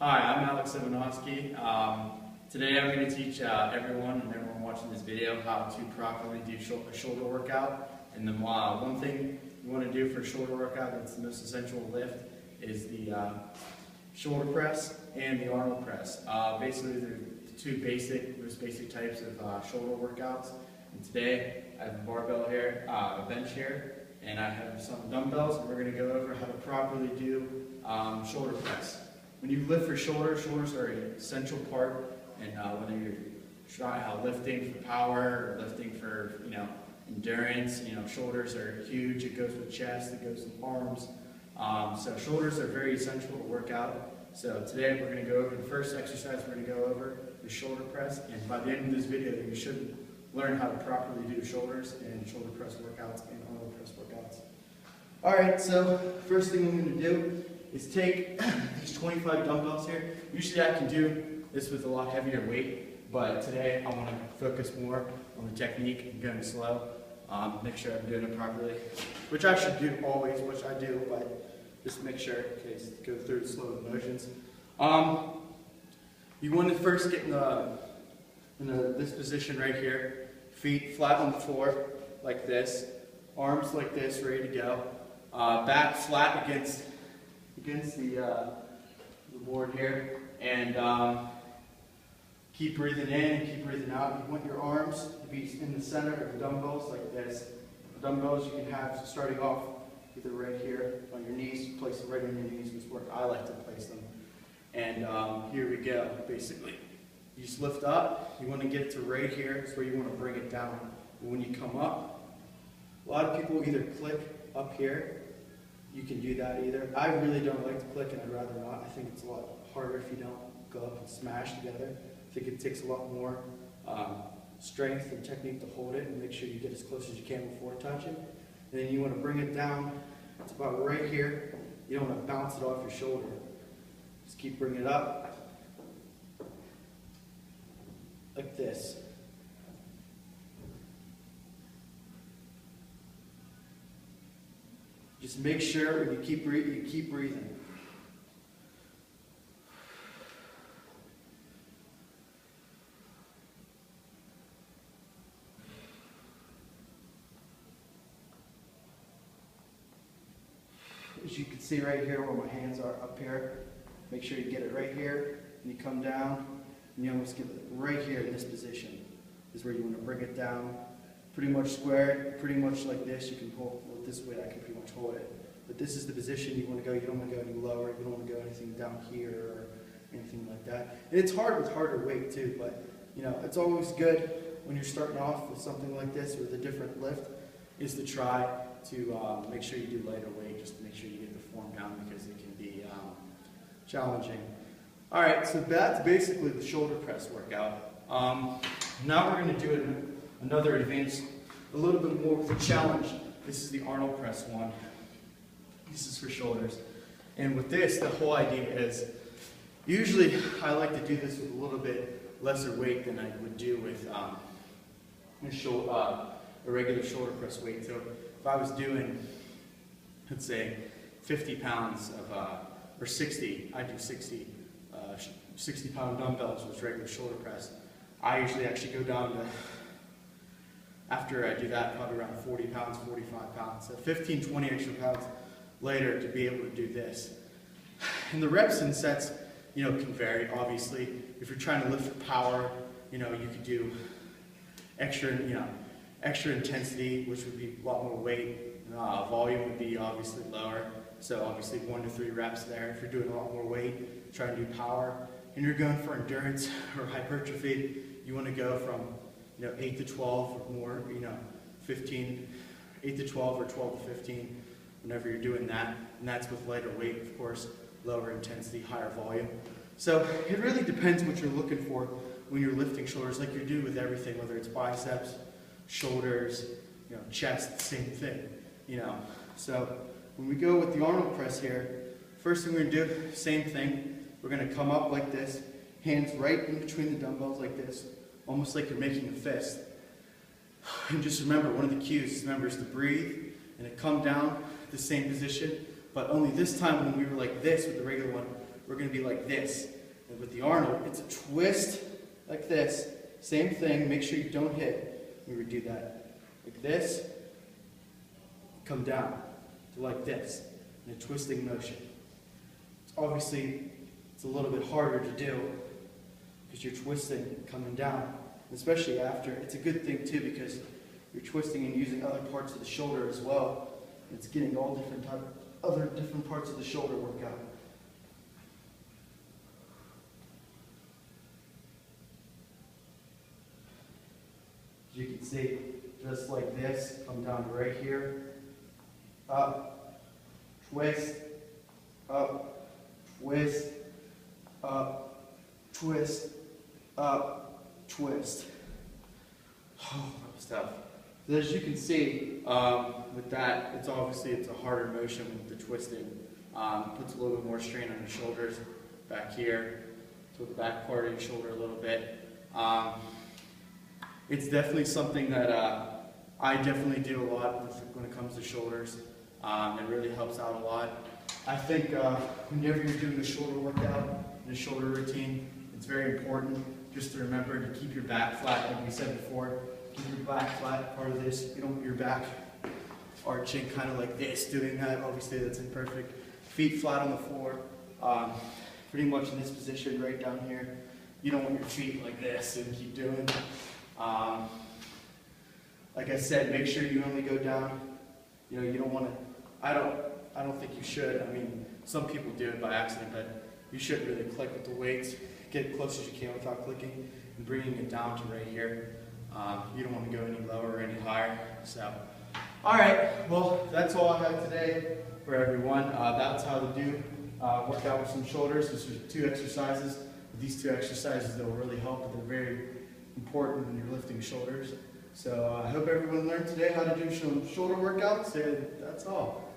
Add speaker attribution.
Speaker 1: Hi, I'm Alex Ivanovsky. Today I'm going to teach everyone watching this video how to properly do a shoulder workout. And the one thing you want to do for a shoulder workout that's the most essential lift is the shoulder press and the Arnold press. Basically, they're the two most basic types of shoulder workouts. And today I have a barbell here, a bench here, and I have some dumbbells, and we're going to go over how to properly do shoulder press. When you lift for shoulders are an essential part, and whether you're lifting for power or lifting for endurance, shoulders are huge. It goes with chest, it goes with arms. So shoulders are very essential to work out. So today we're going to go over the first exercise. We're going to go over the shoulder press, and by the end of this video, you should learn how to properly do shoulders and shoulder press workouts and Arnold press workouts. All right. So first thing I'm going to do is take these 25 dumbbells here. Usually I can do this with a lot heavier weight, but today I want to focus more on the technique and going slow. Make sure I'm doing it properly, which I should do always, which I do, but just make sure, okay, go through the slow motions. You want to first get in this position right here, feet flat on the floor like this, arms like this, ready to go, back flat against the board here, and keep breathing in, keep breathing out. You want your arms to be in the center of the dumbbells like this. The dumbbells you can have starting off either right here on your knees, place it right on your knees, which is where I like to place them. And here we go, basically. You just lift up, you want to get to right here, it's where you want to bring it down. And when you come up, a lot of people either click up here. You can do that either. I really don't like to click, and I'd rather not. I think it's a lot harder if you don't go up and smash together. I think it takes a lot more strength and technique to hold it and make sure you get as close as you can before touching. And then you want to bring it down. It's about right here. You don't want to bounce it off your shoulder. Just keep bringing it up. Like this. Just make sure when you keep breathing. As you can see right here where my hands are up here, make sure you get it right here, and you come down, and you almost get it right here in this position. This is where you want to bring it down. Pretty much square, pretty much like this. You can hold it this way. I can pretty much hold it. But this is the position you want to go. You don't want to go any lower. You don't want to go anything down here or anything like that. And it's hard with harder weight too. But it's always good when you're starting off with something like this with a different lift, is to try to make sure you do lighter weight, just to make sure you get the form down, because it can be challenging. All right, so that's basically the shoulder press workout. Now we're going to do another advanced, a little bit more with a challenge. This is the Arnold press one. This is for shoulders. And with this, the whole idea is, usually I like to do this with a little bit lesser weight than I would do with a regular shoulder press weight. So if I was doing, let's say, 50 pounds of, or 60, I do 60 pound dumbbells with regular shoulder press. I usually actually go down to, after I do that, probably around 40 pounds, 45 pounds. So 15, 20 extra pounds later to be able to do this. And the reps and sets, can vary, obviously. If you're trying to lift for power, you could do extra intensity, which would be a lot more weight. Volume would be obviously lower. So obviously 1 to 3 reps there. If you're doing a lot more weight, trying to do power, and you're going for endurance or hypertrophy, you want to go from 8 to 12 or more, 15, 8 to 12 or 12 to 15, whenever you're doing that. And that's with lighter weight, of course, lower intensity, higher volume. So it really depends what you're looking for when you're lifting shoulders, like you do with everything, whether it's biceps, shoulders, chest, same thing, So when we go with the Arnold press here, first thing we're going to do, same thing. We're going to come up like this, hands right in between the dumbbells like this, almost like you're making a fist. And just remember, one of the cues is to breathe and to come down the same position, but only this time when we were like this with the regular one, we're going to be like this. And with the Arnold, it's a twist like this. Same thing, make sure you don't hit when we do that. Like this, come down to like this, in a twisting motion. Obviously, it's a little bit harder to do because you're twisting, coming down, especially after. It's a good thing too because you're twisting and using other parts of the shoulder as well. It's getting all different parts of the shoulder work out. As you can see, just like this, come down to right here, up, twist, up, twist, up, twist, up, twist. Oh, that was tough. So as you can see, with that, it's a harder motion with the twisting. Puts a little bit more strain on your shoulders back here, to the back part of your shoulder a little bit. It's definitely something that I definitely do a lot when it comes to shoulders. It really helps out a lot. I think whenever you're doing a shoulder workout and a shoulder routine, it's very important just to remember to keep your back flat, like we said before. Keep your back flat, part of this. You don't want your back arching kind of like this, doing that. Obviously that's imperfect. Feet flat on the floor. Pretty much in this position right down here. You don't want your feet like this and keep doing. Like I said, make sure you only go down. You know, you don't want to, I don't think you should. I mean, some people do it by accident, but you shouldn't really click with the weights. Get as close as you can without clicking and bringing it down to right here. You don't want to go any lower or any higher. So, all right, well, that's all I have today for everyone. That's how to do work out with some shoulders. These are 2 exercises. These 2 exercises that will really help, but they're very important when you're lifting shoulders. So I hope everyone learned today how to do some shoulder workouts, and that's all.